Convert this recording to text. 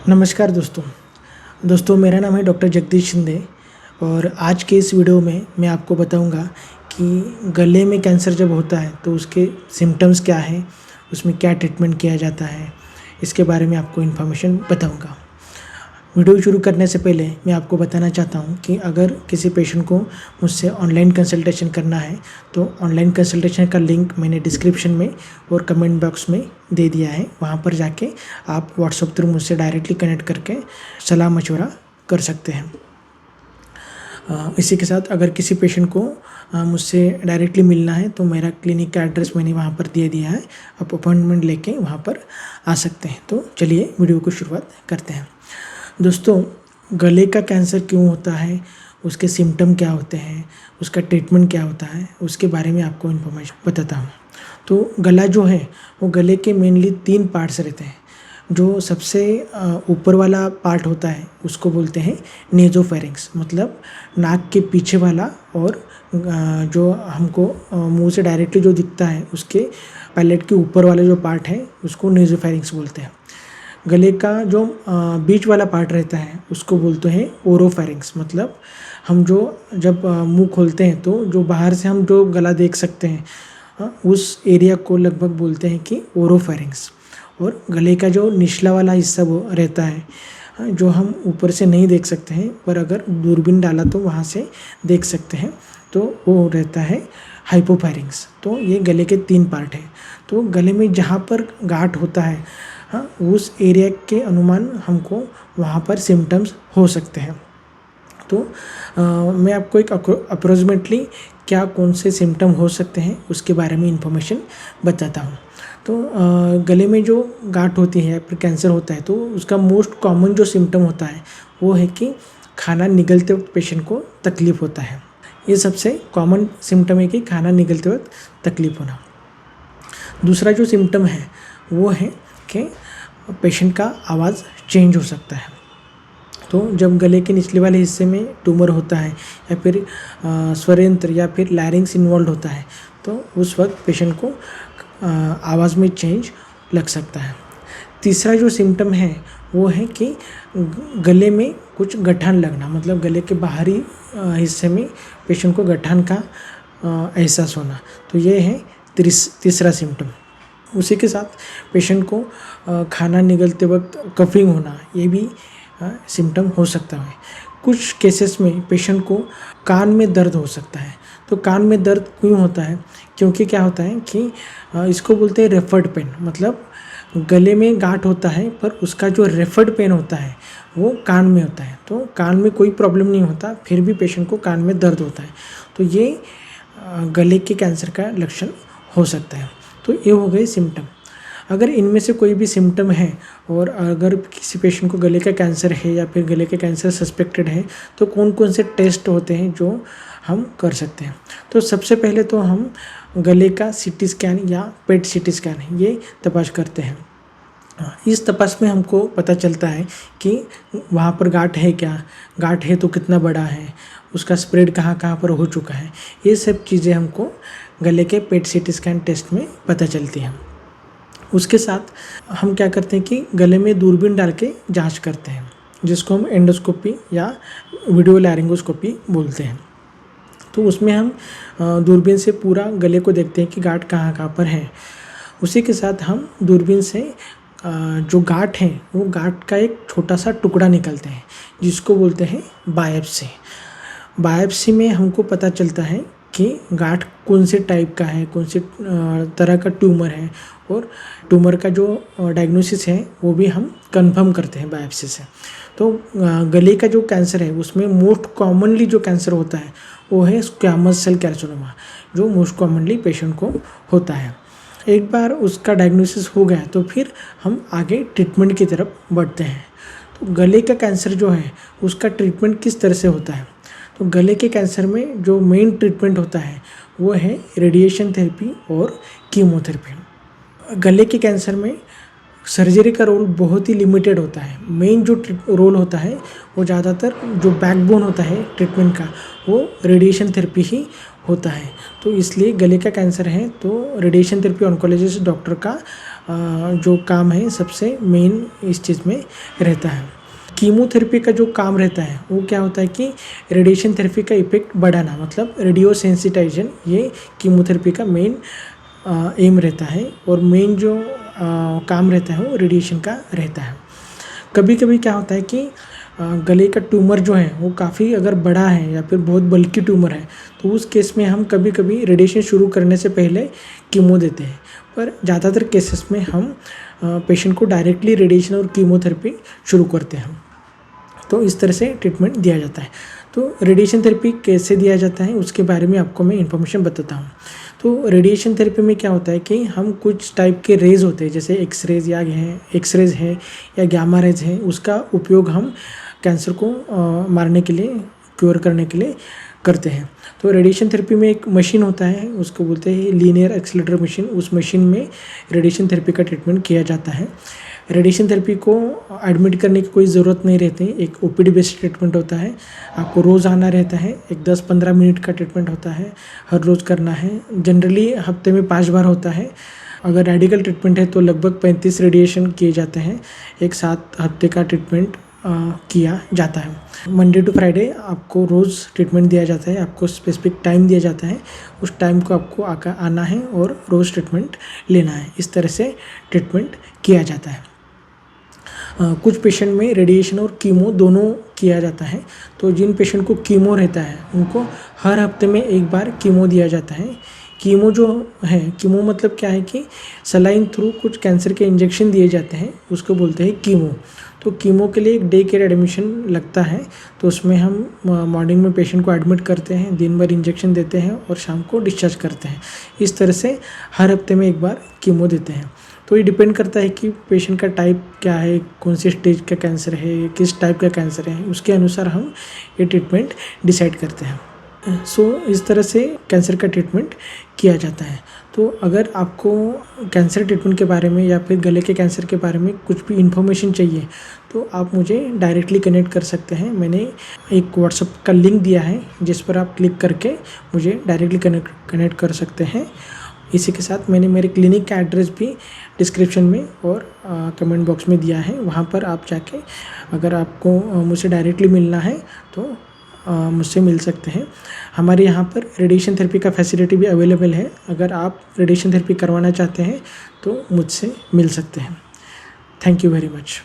नमस्कार दोस्तों मेरा नाम है डॉक्टर जगदीश शिंदे और आज के इस वीडियो में मैं आपको बताऊंगा कि गले में कैंसर जब होता है तो उसके सिम्टम्स क्या है, उसमें क्या ट्रीटमेंट किया जाता है, इसके बारे में आपको इन्फॉर्मेशन बताऊंगा। वीडियो शुरू करने से पहले मैं आपको बताना चाहता हूं कि अगर किसी पेशेंट को मुझसे ऑनलाइन कंसल्टेशन करना है तो ऑनलाइन कंसल्टेशन का लिंक मैंने डिस्क्रिप्शन में और कमेंट बॉक्स में दे दिया है। वहां पर जाके आप व्हाट्सएप थ्रू मुझसे डायरेक्टली कनेक्ट करके सलाह मशवरा कर सकते हैं। इसी के साथ अगर किसी पेशेंट को मुझसे डायरेक्टली मिलना है तो मेरा क्लिनिक का एड्रेस मैंने वहाँ पर दे दिया है, आप अपॉइंटमेंट लेके वहाँ पर आ सकते हैं। तो चलिए वीडियो को शुरुआत करते हैं। दोस्तों, गले का कैंसर क्यों होता है, उसके सिम्टम क्या होते हैं, उसका ट्रीटमेंट क्या होता है, उसके बारे में आपको इन्फॉर्मेशन बताता हूँ। तो गला जो है वो गले के मेनली 3 पार्ट्स रहते हैं। जो सबसे ऊपर वाला पार्ट होता है उसको बोलते हैं नेज़ोफेरिंक्स, मतलब नाक के पीछे वाला, और जो हमको मुंह से डायरेक्टली जो दिखता है उसके पैलेट के ऊपर वाला जो पार्ट है उसको नेज़ोफेरिंक्स बोलते हैं। गले का जो बीच वाला पार्ट रहता है उसको बोलते हैं ओरोफेरिंक्स, मतलब हम जो जब मुंह खोलते हैं तो जो बाहर से हम जो गला देख सकते हैं उस एरिया को लगभग बोलते हैं कि ओरोफेरिंक्स। और गले का जो निचला वाला हिस्सा वो रहता है जो हम ऊपर से नहीं देख सकते हैं, पर अगर दूरबीन डाला तो वहाँ से देख सकते हैं, तो वो रहता है हाइपोफेरिंक्स। तो ये गले के 3 पार्ट हैं। तो गले में जहाँ पर गांठ होता है उस एरिया के अनुमान हमको वहाँ पर सिम्टम्स हो सकते हैं। तो मैं आपको एक अप्रोक्सीमेटली क्या कौन से सिम्टम हो सकते हैं उसके बारे में इंफॉर्मेशन बताता हूँ। तो गले में जो गांठ होती है या फिर कैंसर होता है तो उसका मोस्ट कॉमन जो सिम्टम होता है वो है कि खाना निगलते वक्त पेशेंट को तकलीफ़ होता है। ये सबसे कॉमन सिम्टम है कि खाना निगलते वक्त तकलीफ़ होना। दूसरा जो सिम्टम है वो है कि पेशेंट का आवाज़ चेंज हो सकता है। तो जब गले के निचले वाले हिस्से में ट्यूमर होता है या फिर स्वर यंत्र या फिर लैरिंग्स इन्वॉल्व होता है तो उस वक्त पेशेंट को आवाज़ में चेंज लग सकता है। तीसरा जो सिम्टम है वो है कि गले में कुछ गठान लगना, मतलब गले के बाहरी हिस्से में पेशेंट को गठान का एहसास होना। तो ये है तीसरा सिम्टम। उसी के साथ पेशेंट को खाना निगलते वक्त कफिंग होना, ये भी सिम्टम हो सकता है। कुछ केसेस में पेशेंट को कान में दर्द हो सकता है। तो कान में दर्द क्यों होता है? क्योंकि क्या होता है कि इसको बोलते हैं रेफर्ड पेन, मतलब गले में गांठ होता है पर उसका जो रेफर्ड पेन होता है वो कान में होता है। तो कान में कोई प्रॉब्लम नहीं होता, फिर भी पेशेंट को कान में दर्द होता है। तो ये गले के कैंसर का लक्षण हो सकता है। तो ये हो गए सिम्टम। अगर इनमें से कोई भी सिम्टम है और अगर किसी पेशेंट को गले का कैंसर है या फिर गले का कैंसर सस्पेक्टेड है तो कौन कौन से टेस्ट होते हैं जो हम कर सकते हैं। तो सबसे पहले तो हम गले का सीटी स्कैन या पेट सीटी स्कैन ये तपाश करते हैं। इस तपास में हमको पता चलता है कि वहाँ पर गांठ है क्या, गांठ है तो कितना बड़ा है, उसका स्प्रेड कहाँ कहाँ पर हो चुका है, ये सब चीज़ें हमको गले के पेट सीटी स्कैन टेस्ट में पता चलती हैं। उसके साथ हम क्या करते हैं कि गले में दूरबीन डाल के जाँच करते हैं, जिसको हम एंडोस्कोपी या वीडियो लैरिंगोस्कोपी बोलते हैं। तो उसमें हम दूरबीन से पूरा गले को देखते हैं कि गांठ कहाँ कहाँ पर है। उसी के साथ हम दूरबीन से जो गांठ है वो गांठ का एक छोटा सा टुकड़ा निकालते हैं, जिसको बोलते हैं बायोप्सी। बायोप्सी में हमको पता चलता है कि गांठ कौन से टाइप का है, कौन से तरह का ट्यूमर है, और ट्यूमर का जो डायग्नोसिस है वो भी हम कंफर्म करते हैं बायोप्सी से। तो गले का जो कैंसर है उसमें मोस्ट कॉमनली जो कैंसर होता है वो है स्क्वैमस सेल कैर्सिनोमा, जो मोस्ट कॉमनली पेशेंट को होता है। एक बार उसका डायग्नोसिस हो गया तो फिर हम आगे ट्रीटमेंट की तरफ बढ़ते हैं। तो गले का कैंसर जो है उसका ट्रीटमेंट किस तरह से होता है? तो गले के कैंसर में जो मेन ट्रीटमेंट होता है वो है रेडिएशन थेरेपी और कीमोथेरेपी। गले के कैंसर में सर्जरी का रोल बहुत ही लिमिटेड होता है। मेन जो रोल होता है वो ज़्यादातर जो बैकबोन होता है ट्रीटमेंट का वो रेडिएशन थेरेपी ही होता है। तो इसलिए गले का कैंसर है तो रेडिएशन थेरेपी ऑन्कोलॉजिस्ट डॉक्टर का जो काम है सबसे मेन इस चीज़ में रहता है। कीमोथेरेपी का जो काम रहता है वो क्या होता है कि रेडिएशन थेरेपी का इफेक्ट बढ़ाना, मतलब रेडियो सेंसिटाइजेशन, ये कीमोथेरेपी का मेन एम रहता है और मेन जो काम रहता है वो रेडिएशन का रहता है। कभी कभी क्या होता है कि गले का ट्यूमर जो है वो काफ़ी अगर बड़ा है या फिर बहुत बल्कि ट्यूमर है तो उस केस में हम कभी कभी रेडिएशन शुरू करने से पहले कीमो देते हैं, पर ज़्यादातर केसेस में हम पेशेंट को डायरेक्टली रेडिएशन और कीमोथेरेपी शुरू करते हैं। तो इस तरह से ट्रीटमेंट दिया जाता है। तो रेडिएशन थेरेपी कैसे दिया जाता है उसके बारे में आपको मैं इन्फॉर्मेशन बताता हूँ। तो रेडिएशन थेरेपी में क्या होता है कि हम कुछ टाइप के रेज होते हैं, जैसे एक्सरेज है या गामा रेज है, उसका उपयोग हम कैंसर को मारने के लिए, क्योर करने के लिए करते हैं। तो रेडिएशन थेरेपी में एक मशीन होता है, उसको बोलते हैं लीनियर एक्सीलरेटर मशीन। उस मशीन में रेडिएशन थेरेपी का ट्रीटमेंट किया जाता है। रेडिएशन थेरेपी को एडमिट करने की कोई ज़रूरत नहीं रहती, एक ओपीडी बेस्ड ट्रीटमेंट होता है। आपको रोज़ आना रहता है, एक 10-15 मिनट का ट्रीटमेंट होता है, हर रोज़ करना है। जनरली हफ्ते में 5 बार होता है। अगर रेडिकल ट्रीटमेंट है तो लगभग 35 रेडिएशन किए जाते हैं। एक 7 हफ्ते का ट्रीटमेंट किया जाता है। मंडे टू फ्राइडे आपको रोज़ ट्रीटमेंट दिया जाता है, आपको स्पेसिफिक टाइम दिया जाता है, उस टाइम को आपको आना है और रोज़ ट्रीटमेंट लेना है। इस तरह से ट्रीटमेंट किया जाता है। कुछ पेशेंट में रेडिएशन और कीमो दोनों किया जाता है। तो जिन पेशेंट को कीमो रहता है उनको हर हफ्ते में एक बार कीमो दिया जाता है। कीमो जो है, कीमो मतलब क्या है कि सलाइन थ्रू कुछ कैंसर के इंजेक्शन दिए जाते हैं, उसको बोलते हैं कीमो। तो कीमो के लिए एक डे केयर एडमिशन लगता है, तो उसमें हम मॉर्निंग में पेशेंट को एडमिट करते हैं, दिन भर इंजेक्शन देते हैं और शाम को डिस्चार्ज करते हैं। इस तरह से हर हफ्ते में एक बार कीमो देते हैं। तो ये डिपेंड करता है कि पेशेंट का टाइप क्या है, कौन सी स्टेज का कैंसर है, किस टाइप का कैंसर है, उसके अनुसार हम ये ट्रीटमेंट डिसाइड करते हैं। इस तरह से कैंसर का ट्रीटमेंट किया जाता है। तो अगर आपको कैंसर ट्रीटमेंट के बारे में या फिर गले के कैंसर के बारे में कुछ भी इन्फॉर्मेशन चाहिए तो आप मुझे डायरेक्टली कनेक्ट कर सकते हैं। मैंने एक व्हाट्सएप का लिंक दिया है जिस पर आप क्लिक करके मुझे डायरेक्टली कनेक्ट कर सकते हैं। इसी के साथ मैंने मेरे क्लिनिक का एड्रेस भी डिस्क्रिप्शन में और कमेंट बॉक्स में दिया है, वहाँ पर आप जाके अगर आपको मुझसे डायरेक्टली मिलना है तो मुझसे मिल सकते हैं। हमारे यहाँ पर रेडिएशन थेरेपी का फैसिलिटी भी अवेलेबल है। अगर आप रेडिएशन थेरेपी करवाना चाहते हैं तो मुझसे मिल सकते हैं। Thank you very much.